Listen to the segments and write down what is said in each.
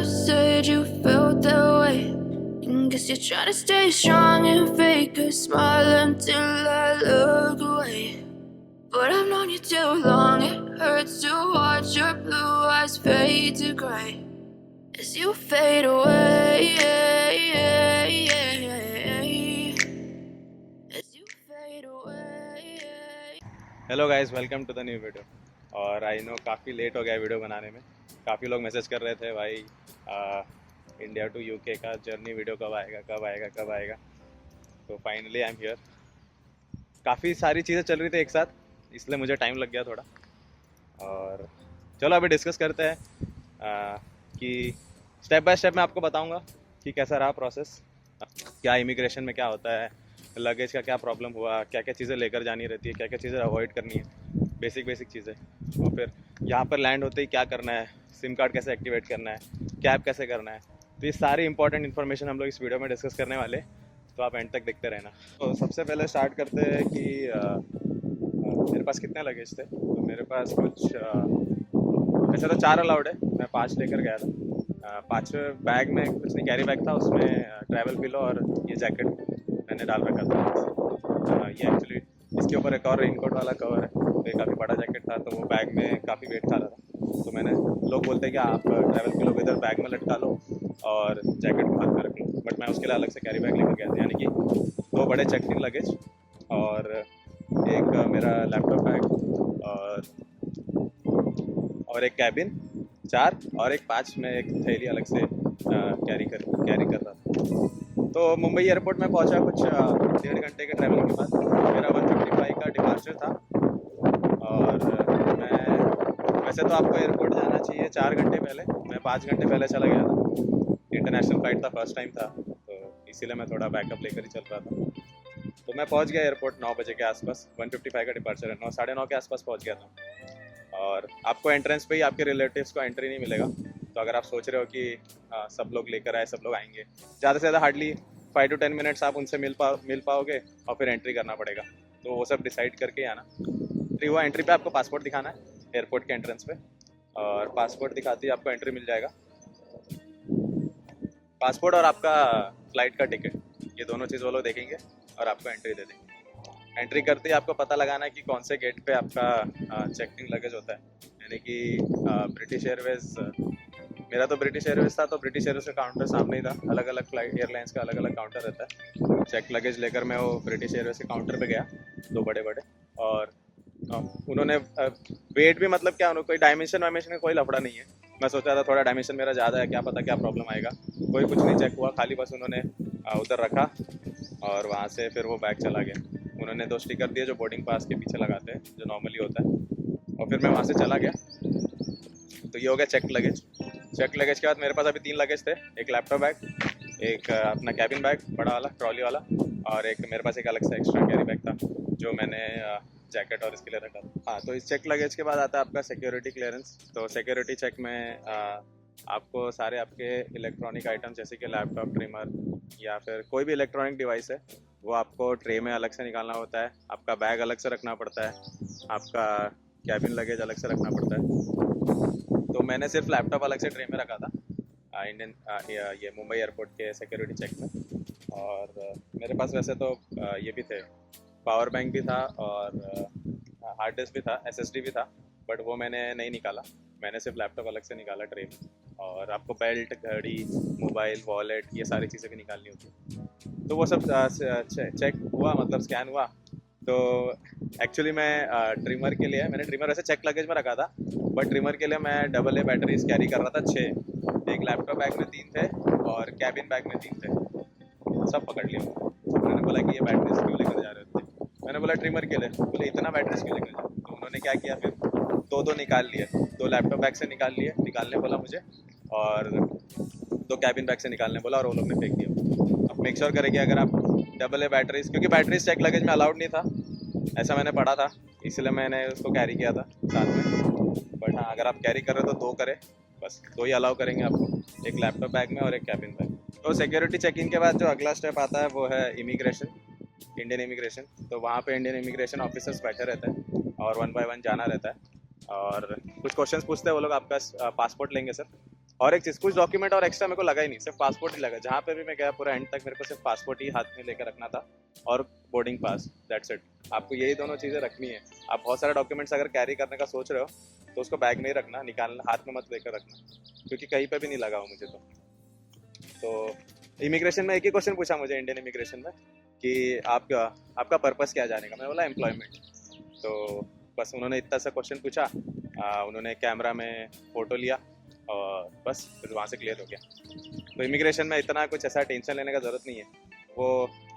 said you felt that way. And guess you're trying to stay strong and fake a smile until I look away. But I've known you too long, it hurts to watch your blue eyes fade to grey as you fade away. As you fade away. Hello guys, welcome to the new video. और I no काफ़ी late हो गया video बनाने में। काफ़ी लोग message कर रहे थे भाई इंडिया टू यूके का जर्नी वीडियो कब आएगा कब आएगा कब आएगा। तो फाइनली आई एम हियर। काफ़ी सारी चीज़ें चल रही थी एक साथ, इसलिए मुझे टाइम लग गया थोड़ा। और चलो अभी डिस्कस करते हैं कि स्टेप बाय स्टेप मैं आपको बताऊंगा कि कैसा रहा प्रोसेस, क्या इमिग्रेशन में क्या होता है, लगेज का क्या प्रॉब्लम हुआ, क्या क्या चीज़ें लेकर जानी रहती है, क्या क्या चीज़ें अवॉइड करनी है, बेसिक चीज़ें। और फिर यहाँ पर लैंड होते ही क्या करना है, सिम कार्ड कैसे एक्टिवेट करना है, कैब कैसे करना है। तो ये सारी इंपॉर्टेंट इन्फॉर्मेशन हम लोग इस वीडियो में डिस्कस करने वाले, तो आप एंड तक देखते रहना। तो सबसे पहले स्टार्ट करते हैं कि मेरे पास कितने लगेज थे। तो मेरे पास कुछ वैसे तो 4 अलाउड है, मैं 5 लेकर गया था। 5 बैग में कुछ नहीं, कैरी बैग था, उसमें ट्रैवल पिलो और ये जैकेट मैंने डाल रखा था। ये एक्चुअली इसके ऊपर एक और रेनकोट वाला कवर है, तो ये काफ़ी बड़ा जैकेट था, तो वो बैग में काफ़ी वेट खा रहा था। तो मैंने, लोग बोलते हैं कि आप ट्रैवल पिलो को इधर बैग में लटका लो और जैकेट को हाथ में रख लो, बट मैं उसके लिए अलग से कैरी बैग लेकर गया था। यानी कि 2 बड़े चेकिंग लगेज और एक मेरा लैपटॉप बैग और एक कैबिन, 4 और एक 5 में एक थैली अलग से कैरी कर रहा था। तो मुंबई एयरपोर्ट में पहुंचा कुछ 1.5 घंटे के ट्रैवलिंग के बाद। मेरा 1:55 का डिपार्चर था और मैं, वैसे तो आपको एयरपोर्ट जाना चाहिए 4 घंटे पहले, मैं 5 घंटे पहले चला गया था। इंटरनेशनल फ्लाइट था, फर्स्ट टाइम था, तो इसीलिए मैं थोड़ा बैकअप लेकर ही चल रहा था। तो मैं पहुंच गया एयरपोर्ट 9 बजे के आसपास। 1:55 का डिपार्चर है, 9 साढ़े 9 के आसपास पहुंच गया था। और आपको एंट्रेंस पे ही आपके रिलेटिव्स को एंट्री नहीं मिलेगा। तो अगर आप सोच रहे हो कि सब लोग लेकर आए, सब लोग आएंगे, ज़्यादा से ज़्यादा हार्डली 5 to 10 मिनट्स आप उनसे मिल पाओगे और फिर एंट्री करना पड़ेगा। तो वो सब डिसाइड करके आना। फिर वो एंट्री पे आपको पासपोर्ट दिखाना है एयरपोर्ट के एंट्रेंस पे, और पासपोर्ट दिखाते ही आपको एंट्री मिल जाएगा। पासपोर्ट और आपका फ़्लाइट का टिकट, ये दोनों चीज़ वो लोग देखेंगे और आपको एंट्री दे देंगे। एंट्री करते ही आपको पता लगाना है कि कौन से गेट पे आपका चेकिंग लगेज होता है। यानी कि ब्रिटिश एयरवेज, मेरा तो ब्रिटिश एयरवेज था, तो ब्रिटिश एयरवेज का काउंटर सामने ही था। अलग अलग फ्लाइट एयरलाइंस का अलग अलग काउंटर रहता है। चेक लगेज लेकर मैं वो ब्रिटिश एयरवेज के काउंटर पे गया, 2 बड़े और उन्होंने वेट भी, मतलब क्या, उन्होंने कोई डायमेंशन वायमेंशन का कोई लफड़ा नहीं है। मैं सोचा था थोड़ा डायमेंशन मेरा ज़्यादा है, क्या पता क्या प्रॉब्लम आएगा। कोई कुछ नहीं चेक हुआ, खाली बस उन्होंने उधर रखा और वहाँ से फिर वो बैग चला गया। उन्होंने 2 स्टिकर दिए जो बोर्डिंग पास के पीछे लगाते हैं, जो नॉर्मली होता है, और फिर मैं वहाँ से चला गया। तो ये हो गया चेक लगेज। चेक लगेज के बाद मेरे पास अभी 3 लगेज थे, एक लैपटॉप बैग, एक अपना कैबिन बैग बड़ा वाला ट्रॉली वाला, और एक मेरे पास एक अलग से एक्स्ट्रा कैरी बैग था जो मैंने जैकेट और इसके लिए रखा था। हाँ, तो इस चेक लगेज के बाद आता है आपका सिक्योरिटी क्लियरेंस। तो सिक्योरिटी चेक में आपको सारे आपके इलेक्ट्रॉनिक आइटम जैसे कि लैपटॉप, ट्रिमर या फिर कोई भी इलेक्ट्रॉनिक डिवाइस है, वो आपको ट्रे में अलग से निकालना होता है। आपका बैग अलग से रखना पड़ता है, आपका कैबिन लगेज अलग से रखना पड़ता है। तो मैंने सिर्फ लैपटॉप अलग से ट्रे में रखा था इंडियन ये मुंबई एयरपोर्ट के सिक्योरिटी चेक में। और मेरे पास वैसे तो ये भी थे, पावर बैंक भी था और हार्ड डिस्क भी था, SSD भी था, बट वो मैंने नहीं निकाला। मैंने सिर्फ लैपटॉप अलग से निकाला ट्रे में। और आपको बेल्ट, घड़ी, मोबाइल, वॉलेट, ये सारी चीज़ें भी निकालनी होती। तो वो सब चेक हुआ, मतलब स्कैन हुआ। तो एक्चुअली मैं ट्रिमर के लिए, मैंने ट्रिमर वैसे चेक लगेज में रखा था, बट ट्रिमर के लिए मैं AA बैटरीज कैरी कर रहा था 6। एक लैपटॉप बैग में 3 थे और कैबिन बैग में 3 थे, सब पकड़ लिया। मैंने बोला कि ये बैटरीज क्यों लेकर जा रहे थे। मैंने बोला ट्रिमर के लिए। बोले इतना बैटरीज क्यों लेकर जा। तो उन्होंने क्या किया, फिर 2 निकाल लिए, 2 लैपटॉप बैग से निकालने बोला मुझे, और 2 कैबिन बैग से निकालने बोला, और वो लोग ने फेंक दिया। अब मेक श्योर करें कि अगर आप AA बैटरीज, क्योंकि बैटरीज चेक लगेज में अलाउड नहीं था, ऐसा मैंने पढ़ा था, इसलिए मैंने उसको कैरी किया था साथ में। बट हाँ, अगर आप कैरी कर रहे हो तो 2 करें, बस 2 ही अलाउ करेंगे आपको, एक लैपटॉप बैग में और एक कैबिन बैग। तो सिक्योरिटी चेक इन के बाद जो अगला स्टेप आता है वो है इमिग्रेशन, इंडियन इमिग्रेशन। तो वहाँ पे इंडियन इमिग्रेशन ऑफिसर्स बैठे रहते हैं और 1 by 1 जाना रहता है, और कुछ क्वेश्चंस पूछते हैं वो लोग। आपका पासपोर्ट लेंगे सर, और एक चीज़, कुछ डॉक्यूमेंट और एक्स्ट्रा मेरे को लगा ही नहीं, सिर्फ पासपोर्ट ही लगा। जहाँ पे भी मैं गया पूरा एंड तक मेरे को सिर्फ पासपोर्ट ही हाथ में लेकर रखना था और बोर्डिंग पास, दैट्स इट। आपको यही दोनों चीज़ें रखनी है। आप बहुत सारे डॉक्यूमेंट्स अगर कैरी करने का सोच रहे हो तो उसको बैग में ही रखना, निकालना हाथ में मत लेकर रखना, क्योंकि कहीं पे भी नहीं लगा हो मुझे तो इमिग्रेशन में एक ही क्वेश्चन पूछा मुझे इंडियन इमिग्रेशन में कि आपका पर्पस क्या जाने का। मैंने बोला एम्प्लॉयमेंट। तो बस उन्होंने इतना सा क्वेश्चन पूछा, उन्होंने कैमरा में फ़ोटो लिया और बस फिर वहाँ से क्लियर हो गया। तो इमिग्रेशन में इतना कुछ ऐसा टेंशन लेने का ज़रूरत नहीं है। वो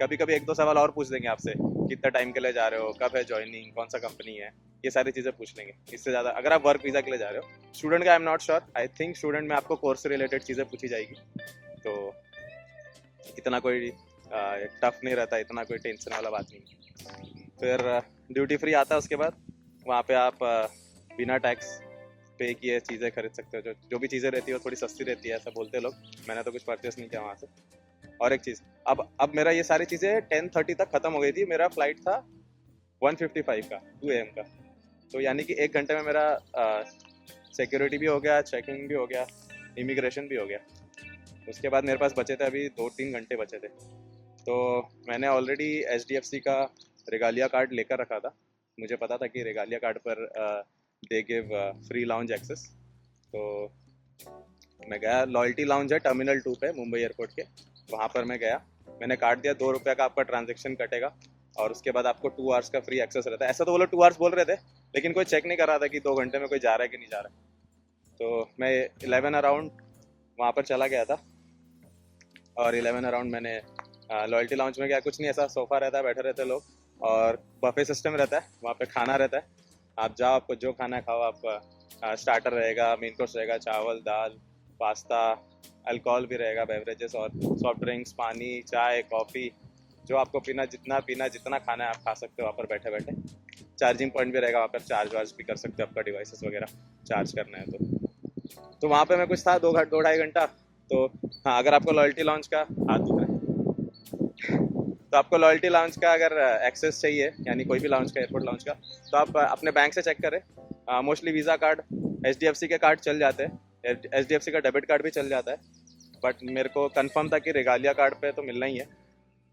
कभी कभी एक दो सवाल और पूछ देंगे आपसे, कितना टाइम के लिए जा रहे हो, कब है ज्वाइनिंग, कौन सा कंपनी है, ये सारी चीज़ें पूछ लेंगे। इससे ज़्यादा अगर आप वर्क वीज़ा के लिए जा रहे हो, स्टूडेंट का I am not sure, I think student में आपको कोर्स से रिलेटेड चीज़ें पूछी जाएगी, तो इतना कोई टफ नहीं रहता, इतना कोई टेंशन वाला बात नहीं। फिर ड्यूटी फ्री आता है, उसके बाद वहाँ पे आप बिना टैक्स पे किए चीज़ें खरीद सकते हो। जो भी चीज़ें रहती है वो थोड़ी सस्ती रहती है, ऐसा बोलते हैं लोग। मैंने तो कुछ परचेस नहीं किया वहाँ से। और एक चीज़, अब मेरा ये सारी चीज़ें 10:30 तक ख़त्म हो गई थी। मेरा फ्लाइट था 1:55 का, 2 AM का। तो यानी कि 1 घंटे में मेरा सिक्योरिटी भी हो गया, चेकिंग भी हो गया, इमिग्रेशन भी हो गया। उसके बाद मेरे पास बचे थे अभी 2-3 घंटे बचे थे। तो मैंने ऑलरेडी HDFC का रेगालिया कार्ड लेकर रखा था। मुझे पता था कि रेगालिया कार्ड पर they give free lounge access. तो मैं गया, लॉयल्टी लाउंज है टर्मिनल 2 पे मुंबई एयरपोर्ट के, वहाँ पर मैं गया। मैंने कार्ड दिया, 2 रुपये का आपका ट्रांजेक्शन कटेगा और उसके बाद आपको 2 आवर्स का फ्री एक्सेस रहता है। ऐसा तो वो लोग 2 आवर्स बोल रहे थे, लेकिन कोई चेक नहीं कर रहा था कि 2 घंटे में कोई जा रहा है कि नहीं जा रहा है। तो मैं 11 अराउंड वहाँ पर चला गया था और 11 अराउंड मैंने लॉयल्टी लाउंज में गया। कुछ नहीं, ऐसा सोफ़ा रहता है, बैठे रहते हैं लोग और बफे सिस्टम रहता है। वहाँ पे खाना रहता है, आप जाओ, आपको जो खाना खाओ। आप स्टार्टर रहेगा, मेन कोर्स रहेगा, चावल, दाल, पास्ता, अल्कोहल भी रहेगा, बेवरेजेस और सॉफ्ट ड्रिंक्स, पानी, चाय, कॉफ़ी, जो आपको जितना खाना है आप खा सकते हो वहाँ पर बैठे बैठे। चार्जिंग पॉइंट भी रहेगा, वहाँ पर चार्ज वार्ज भी कर सकते हो, आपका डिवाइसेस वगैरह चार्ज करना है तो वहाँ पे मैं कुछ था 2-2.5 घंटा। तो हाँ, अगर आपको लॉयल्टी लॉन्च का हाथ दुख रहा है तो आपको लॉयल्टी लॉन्च का अगर एक्सेस चाहिए, यानी कोई भी लॉन्च का, एयरपोर्ट लॉन्च का, तो आप अपने बैंक से चेक करें। मोस्टली वीज़ा कार्ड, HDFC के कार्ड चल जाते हैं, HDFC का डेबिट कार्ड भी चल जाता है, बट मेरे को कंफर्म था कि रेगालिया कार्ड पे तो मिलना ही है,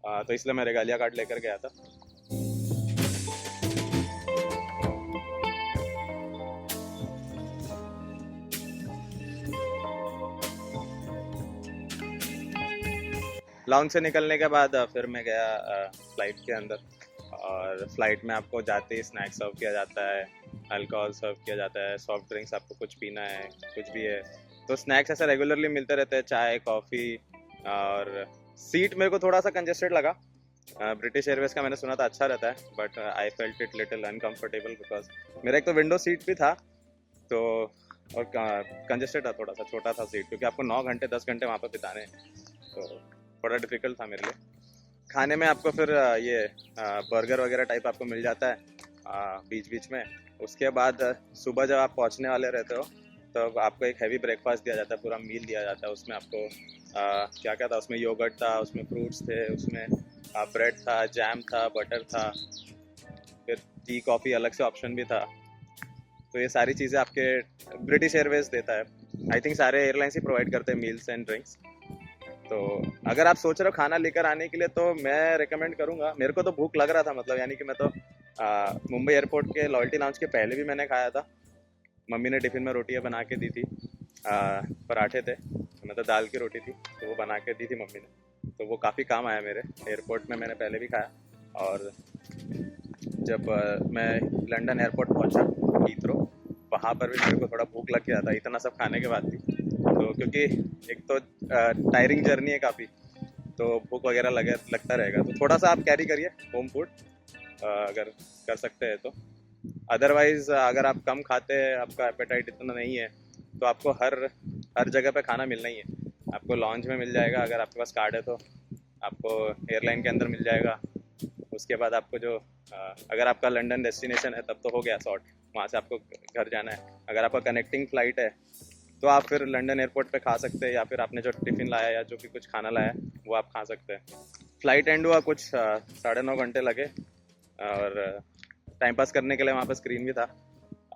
तो इसलिए मैं रेगालिया कार्ड लेकर गया था। लॉन्च से निकलने के बाद फिर मैं गया फ़्लाइट के अंदर, और फ्लाइट में आपको जाते ही स्नैक्स सर्व किया जाता है, अल्कोहल सर्व किया जाता है, सॉफ्ट ड्रिंक्स आपको कुछ पीना है, कुछ भी है तो स्नैक्स ऐसा रेगुलरली मिलते रहते हैं, चाय, कॉफ़ी। और सीट मेरे को थोड़ा सा कंजेस्टेड लगा। ब्रिटिश एयरवेज का मैंने सुना था अच्छा रहता है, but I felt it little uncomfortable because मेरा एक तो विंडो सीट भी था, तो और कंजेस्टेड था, थोड़ा सा छोटा था सीट, क्योंकि आपको 9 घंटे 10 घंटे वहाँ पर बिताने हैं, तो थोड़ा डिफिकल्ट था मेरे लिए। खाने में आपको फिर ये बर्गर वगैरह टाइप आपको मिल जाता है बीच बीच में। उसके बाद सुबह जब आप पहुंचने वाले रहते हो तो आपको एक हैवी ब्रेकफास्ट दिया जाता है, पूरा मील दिया जाता है। उसमें आपको क्या क्या था, उसमें योगर्ट था, उसमें फ्रूट्स थे, उसमें ब्रेड था, जैम था, बटर था, फिर टी कॉफ़ी अलग से ऑप्शन भी था। तो ये सारी चीज़ें आपके ब्रिटिश एयरवेज देता है। आई थिंक सारे एयरलाइंस ही प्रोवाइड करते हैं मील्स एंड ड्रिंक्स। तो अगर आप सोच रहे हो खाना लेकर आने के लिए तो मैं रेकमेंड करूँगा। मेरे को तो भूख लग रहा था, मतलब यानी कि मैं तो मुंबई एयरपोर्ट के लॉयल्टी लाउंज के पहले भी मैंने खाया था। मम्मी ने टिफ़िन में रोटियाँ बना के दी थी, पराठे थे, मतलब दाल की रोटी थी, तो वो बना के दी थी मम्मी ने, तो वो काफ़ी काम आया मेरे। एयरपोर्ट में मैंने पहले भी खाया, और जब मैं लंदन एयरपोर्ट पहुंचा, हीथ्रो, वहाँ पर भी मेरे को थोड़ा भूख लग गया था, इतना सब खाने के बाद भी। तो क्योंकि एक तो टायरिंग जर्नी है काफ़ी, तो भूख वगैरह लगता रहेगा, तो थोड़ा सा आप कैरी करिए होम फूड अगर कर सकते हैं तो। अदरवाइज़ अगर आप कम खाते हैं, आपका एपेटाइट इतना नहीं है, तो आपको हर जगह पे खाना मिलना ही है। आपको लॉन्च में मिल जाएगा, अगर आपके पास कार्ड है तो आपको एयरलाइन के अंदर मिल जाएगा। उसके बाद आपको जो अगर आपका लंदन डेस्टिनेशन है तब तो हो गया सॉर्ट, वहाँ से आपको घर जाना है। अगर आपका कनेक्टिंग फ़्लाइट है तो आप फिर लंदन एयरपोर्ट पे खा सकते हैं, या फिर आपने जो टिफ़िन लाया या जो भी कुछ खाना लाया है वो आप खा सकते हैं। फ़्लाइट एंड हुआ, कुछ 9.5 घंटे लगे, और टाइम पास करने के लिए वहाँ पर स्क्रीन भी था,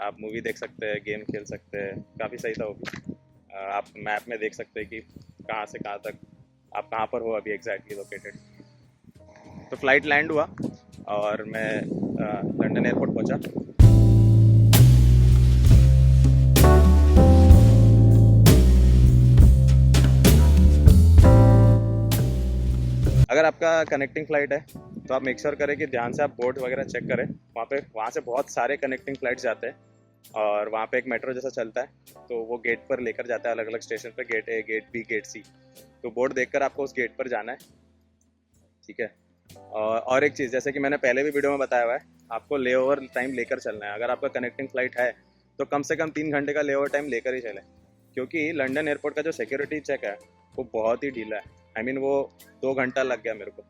आप मूवी देख सकते हैं, गेम खेल सकते हैं, काफ़ी सही था वो भी। आप मैप में देख सकते हैं कि कहाँ से कहाँ तक आप कहाँ पर हो अभी एग्जैक्टली लोकेटेड। तो फ्लाइट लैंड हुआ और मैं लंदन एयरपोर्ट पहुँचा। अगर आपका कनेक्टिंग फ़्लाइट है तो आप मेक श्योर करें कि ध्यान से आप बोर्ड वगैरह चेक करें। वहाँ से बहुत सारे कनेक्टिंग फ़्लाइट्स जाते हैं और वहाँ पे एक मेट्रो जैसा चलता है, तो वो गेट पर लेकर जाता है अलग अलग स्टेशन पे, gate A, gate B, gate C. तो बोर्ड देखकर आपको उस गेट पर जाना है, ठीक है। और एक चीज़, जैसे कि मैंने पहले भी वीडियो में बताया हुआ है, आपको ले ओवर टाइम लेकर चलना है। अगर आपका कनेक्टिंग फ़्लाइट है तो कम से कम 3 घंटे का ले ओवर टाइम लेकर ही चलें, क्योंकि लंदन एयरपोर्ट का जो सिक्योरिटी चेक है वो बहुत ही ढीला है। वो 2 घंटा लग गया मेरे को,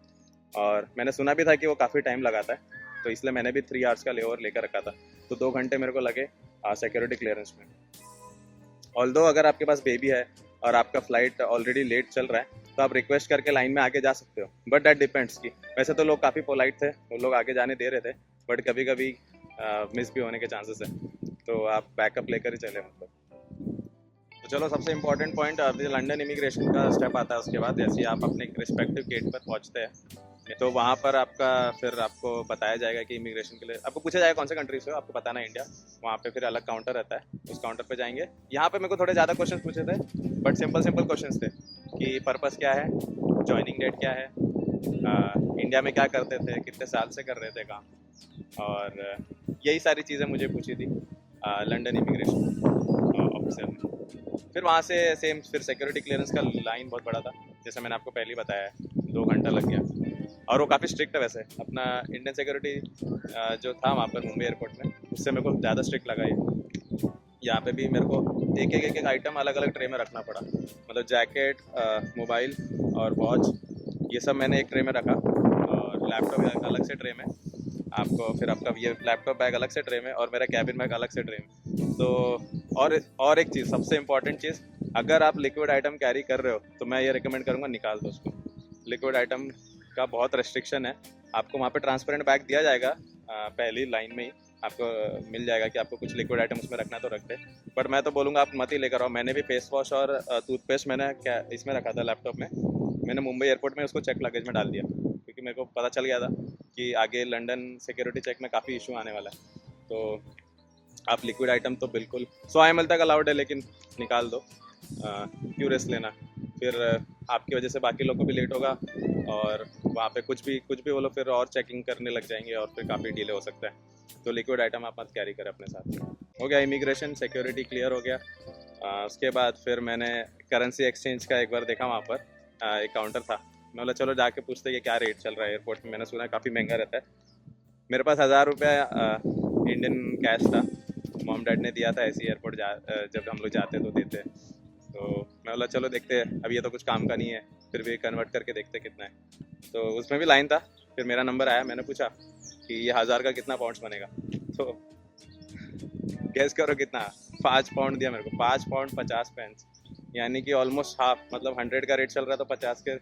और मैंने सुना भी था कि वो काफ़ी टाइम लगाता है, तो इसलिए मैंने भी 3 आवर्स का ले ओवर लेकर रखा था। तो 2 घंटे मेरे को लगे सिक्योरिटी क्लियरेंस में। ऑल्दो अगर आपके पास बेबी है और आपका फ़्लाइट ऑलरेडी लेट चल रहा है तो आप रिक्वेस्ट करके लाइन में आगे जा सकते हो, बट दैट डिपेंड्स की वैसे तो लोग काफ़ी पोलाइट थे, वो लोग आगे जाने दे रहे थे, बट कभी कभी मिस भी होने के चांसेस है, तो आप बैकअप लेकर ही चले मतलब। तो चलो, सबसे इम्पोर्टेंट पॉइंट अभी लंदन इमिग्रेशन का स्टेप आता है। उसके बाद जैसे आप अपने रिस्पेक्टिव गेट पर पहुंचते हैं तो वहाँ पर आपको बताया जाएगा कि इमिग्रेशन के लिए आपको पूछा जाएगा कौन से कंट्री से हो, आपको बताना है इंडिया। वहाँ पे फिर अलग काउंटर रहता है, उस काउंटर पे जाएंगे। यहाँ पे मेरे को थोड़े ज़्यादा क्वेश्चन पूछे थे, बट सिंपल क्वेश्चन थे कि पर्पस क्या है, ज्वाइनिंग डेट क्या है, इंडिया में क्या करते थे, कितने साल से कर रहे थे काम, और यही सारी चीज़ें मुझे पूछी थी लंदन इमिग्रेशन ऑफिसर ने। फिर वहाँ से फिर सिक्योरिटी क्लियरेंस का लाइन बहुत बड़ा था, जैसे मैंने आपको पहले ही बताया, 2 घंटा लग गया। और वो काफ़ी स्ट्रिक्ट है वैसे, अपना इंडियन सिक्योरिटी जो था वहाँ पर मुंबई एयरपोर्ट में, उससे मेरे को ज़्यादा स्ट्रिक्ट लगा ये। यहाँ पे भी मेरे को एक आइटम अलग अलग ट्रे में रखना पड़ा, मतलब जैकेट, मोबाइल और वॉच, ये सब मैंने एक ट्रे में रखा, और लैपटॉप अलग से ट्रे में, फिर आपका ये लैपटॉप बैग अलग से ट्रे में, और मेरा कैबिन बैग अलग से ट्रे में। तो और एक चीज़, सबसे इम्पॉर्टेंट चीज़, अगर आप लिक्विड आइटम कैरी कर रहे हो तो मैं ये रिकमेंड करूँगा निकाल दो उसको। लिक्विड आइटम का बहुत रेस्ट्रिक्शन है। आपको वहाँ पे ट्रांसपेरेंट बैग दिया जाएगा, पहली लाइन में ही आपको मिल जाएगा कि आपको कुछ लिक्विड आइटम उसमें रखना तो रख दे, बट मैं तो बोलूँगा आप मत ही लेकर आओ। मैंने भी फेस वॉश और टूथपेस्ट मैंने इसमें रखा था लैपटॉप में, मैंने मुंबई एयरपोर्ट में उसको चेक लगेज में डाल दिया, क्योंकि मेरे को पता चल गया था कि आगे लंदन सिक्योरिटी चेक में काफ़ी इशू आने वाला है। तो आप लिक्विड आइटम तो बिल्कुल 100 ml तक अलाउड है, लेकिन निकाल दो, क्यों रिस्क लेना। फिर आपकी वजह से बाकी लोग को भी लेट होगा, और वहाँ पे कुछ भी वो लोग फिर और चेकिंग करने लग जाएंगे, और फिर काफ़ी डिले हो सकता है। तो लिक्विड आइटम आप मत कैरी करें अपने साथ। हो गया इमिग्रेशन, सिक्योरिटी क्लियर हो गया। उसके बाद फिर मैंने करेंसी एक्सचेंज का एक बार देखा, वहाँ पर एक काउंटर था। मैं बोला चलो जाके पूछते कि क्या रेट चल रहा है एयरपोर्ट में, मैंने सुना है काफ़ी महंगा रहता है। मेरे पास 1000 रुपये इंडियन कैश था, मॉम डैड ने दिया था, ऐसी एयरपोर्ट जब हम लोग जाते तो देते। तो मैं बोला चलो देखते हैं, अब ये तो कुछ काम का नहीं है, फिर भी कन्वर्ट करके देखते कितना है। तो उसमें भी लाइन था, फिर मेरा नंबर आया, मैंने पूछा कि ये 1000 का कितना पाउंड्स बनेगा, तो गैस करो कितना, 5 पाउंड दिया मेरे को, 5 पाउंड 50 पेंस, यानी कि ऑलमोस्ट हाफ, मतलब 100 का रेट चल रहा था, 50 के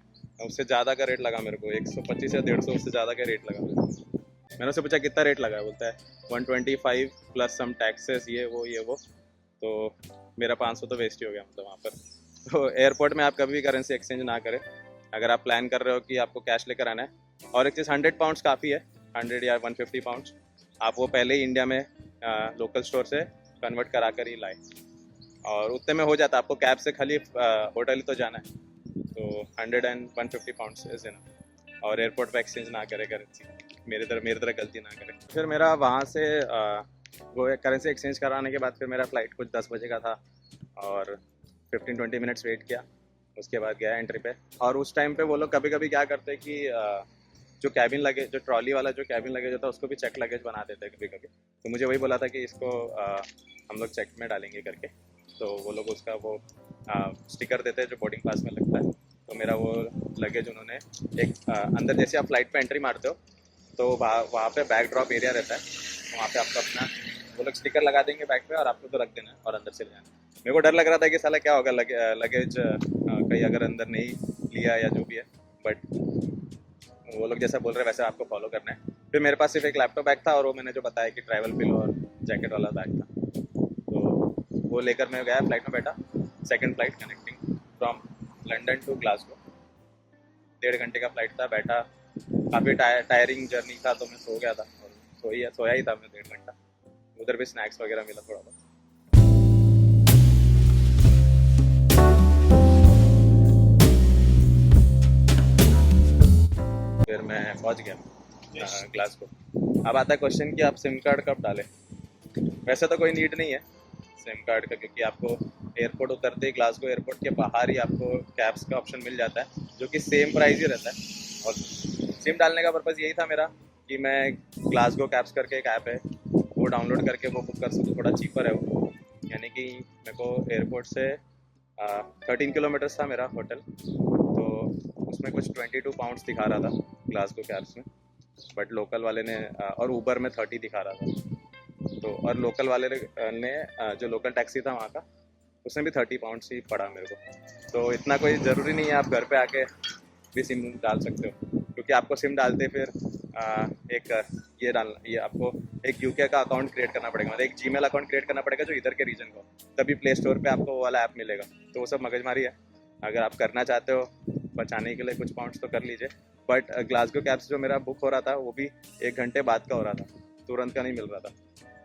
उससे ज़्यादा का रेट लगा मेरे को, 125 या 150 उससे ज़्यादा का रेट लगा मेरे को। मैंने उससे पूछा कितना रेट लगा है, बोलता है 125 प्लस सम टैक्सेस, ये वो। तो मेरा 500 तो वेस्ट ही हो गया मतलब वहाँ पर। तो एयरपोर्ट में आप कभी भी करेंसी एक्सचेंज ना करें, अगर आप प्लान कर रहे हो कि आपको कैश लेकर आना है। और एक चीज़, 100 पाउंड्स काफ़ी है, 100 या 150 पाउंड्स आप वो पहले ही इंडिया में लोकल स्टोर से कन्वर्ट करा कर ही लाए, और उतने में हो जाता है। आपको कैब से खाली होटल ही तो जाना है, तो 100 एंड 150 पाउंड्स इज इनफ। और एयरपोर्ट पे एक्सचेंज ना करे करेंसी, मेरी तरह गलती ना करे। फिर मेरा वहाँ से वो करेंसी एक्सचेंज कराने के बाद फिर मेरा फ़्लाइट कुछ 10 बजे का था, और 15-20 मिनट्स वेट किया, उसके बाद गया एंट्री पे। और उस टाइम पे वो लोग कभी कभी क्या करते हैं कि जो कैबिन लगेज, जो ट्रॉली वाला जो कैबिन लगेज होता है, उसको भी चेक लगेज बना देते हैं कभी कभी। तो मुझे वही बोला था कि इसको हम लोग चेक में डालेंगे करके, तो वो लोग उसका वो स्टिकर देते हैं जो बोर्डिंग पास में लगता है। तो मेरा वो लगेज उन्होंने एक अंदर, जैसे आप फ्लाइट पे एंट्री मारते हो तो वहाँ पे बैग ड्रॉप एरिया रहता है, तो वहाँ पे आपको अपना वो लोग स्टिकर लगा देंगे बैग पे, और आपको तो रख देना है और अंदर चले जाना। मेरे को डर लग रहा था कि साला क्या होगा, लगेज कहीं अगर अंदर नहीं लिया या जो भी है, बट वो लोग जैसा बोल रहे हैं वैसे आपको फॉलो करना है। फिर मेरे पास सिर्फ एक लैपटॉप बैग था, और वो मैंने जो बताया कि ट्रैवल पिलो और जैकेट वाला बैग था, तो वो लेकर मैं गया, फ्लाइट में बैठा। Second flight connecting from London to Glasgow. 1.5 घंटे का फ्लाइट था। बैठा, काफ़ी टायरिंग जर्नी था, तो मैं सो गया था और सोया ही था मैं 1.5 घंटा। उधर भी स्नैक्स वगैरह मिला थोड़ा बहुत। फिर मैं पहुंच गया ग्लासगो। अब आता है क्वेश्चन कि आप सिम कार्ड कब डालें। वैसे तो कोई नीड नहीं है सिम कार्ड का, क्योंकि आपको एयरपोर्ट उतरते ही ग्लासगो एयरपोर्ट के बाहर ही आपको कैब्स का ऑप्शन मिल जाता है, जो कि सेम प्राइस ही रहता है। और सिम डालने का पर्पज़ यही था मेरा कि मैं ग्लासगो कैब्स करके एक ऐप है वो डाउनलोड करके वो बुक कर सकूँ। थोड़ा चीपर है वो, यानी कि मेरे को एयरपोर्ट से 13 किलोमीटर्स था मेरा होटल, तो उसमें कुछ 22 पाउंड्स दिखा रहा था ग्लासगो कैब्स में, बट लोकल वाले ने और ऊबर में 30 दिखा रहा था। तो और लोकल वाले ने जो लोकल टैक्सी था वहाँ का, उसने भी 30 पाउंड्स ही पड़ा मेरे को। तो इतना कोई ज़रूरी नहीं है, आप घर पे आके भी सिम डाल सकते हो, क्योंकि आपको सिम डालते फिर ये आपको एक यूके का अकाउंट क्रिएट करना पड़ेगा, मतलब एक जीमेल अकाउंट क्रिएट करना पड़ेगा जो इधर के रीजन को, तभी प्ले स्टोर पे आपको वो वाला ऐप मिलेगा। तो वो सब मगजमारी है। अगर आप करना चाहते हो बचाने के लिए कुछ पाउंड्स तो कर लीजिए। बट ग्लासगो कैब्स जो मेरा बुक हो रहा था वो भी 1 घंटे बाद का हो रहा था, तुरंत का नहीं मिल रहा था।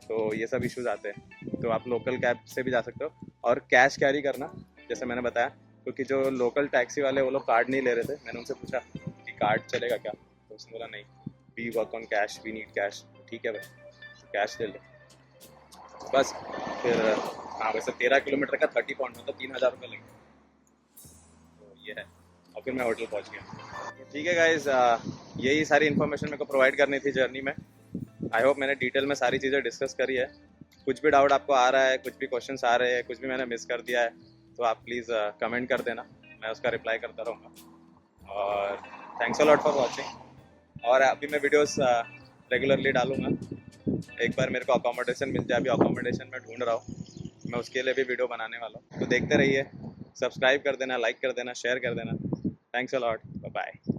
तो ये सब इश्यूज आते हैं। तो आप लोकल कैब से भी जा सकते हो, और कैश कैरी करना, जैसे मैंने बताया, क्योंकि जो लोकल टैक्सी वाले वो लोग कार्ड नहीं ले रहे थे। मैंने उनसे पूछा कि कार्ड चलेगा क्या, तो उसने बोला नहीं, we work on cash, we need cash. ठीक है भाई, कैश ले लो बस। फिर हाँ, वैसे 13 किलोमीटर का 30 पाउंड मतलब 3000 रुपये लगे। तो ये है, और फिर मैं होटल पहुंच गया। ठीक है गाइज, यही सारी इन्फॉर्मेशन मेरे को प्रोवाइड करनी थी जर्नी में। आई होप मैंने डिटेल में सारी चीज़ें डिस्कस करी है। कुछ भी डाउट आपको आ रहा है, कुछ भी क्वेश्चंस आ रहे हैं, कुछ भी मैंने मिस कर दिया है, तो आप प्लीज़ कमेंट कर देना, मैं उसका रिप्लाई करता रहूँगा। और thanks a lot for watching. और अभी मैं वीडियोस रेगुलरली डालूँगा। एक बार मेरे को अकोमोडेशन मिल जाए, अभी अकोमोडेशन में ढूंढ रहा हूँ, मैं उसके लिए भी वीडियो बनाने वाला हूँ। तो देखते रहिए, सब्सक्राइब कर देना, लाइक कर देना, शेयर कर देना। Thanks a lot, bye bye.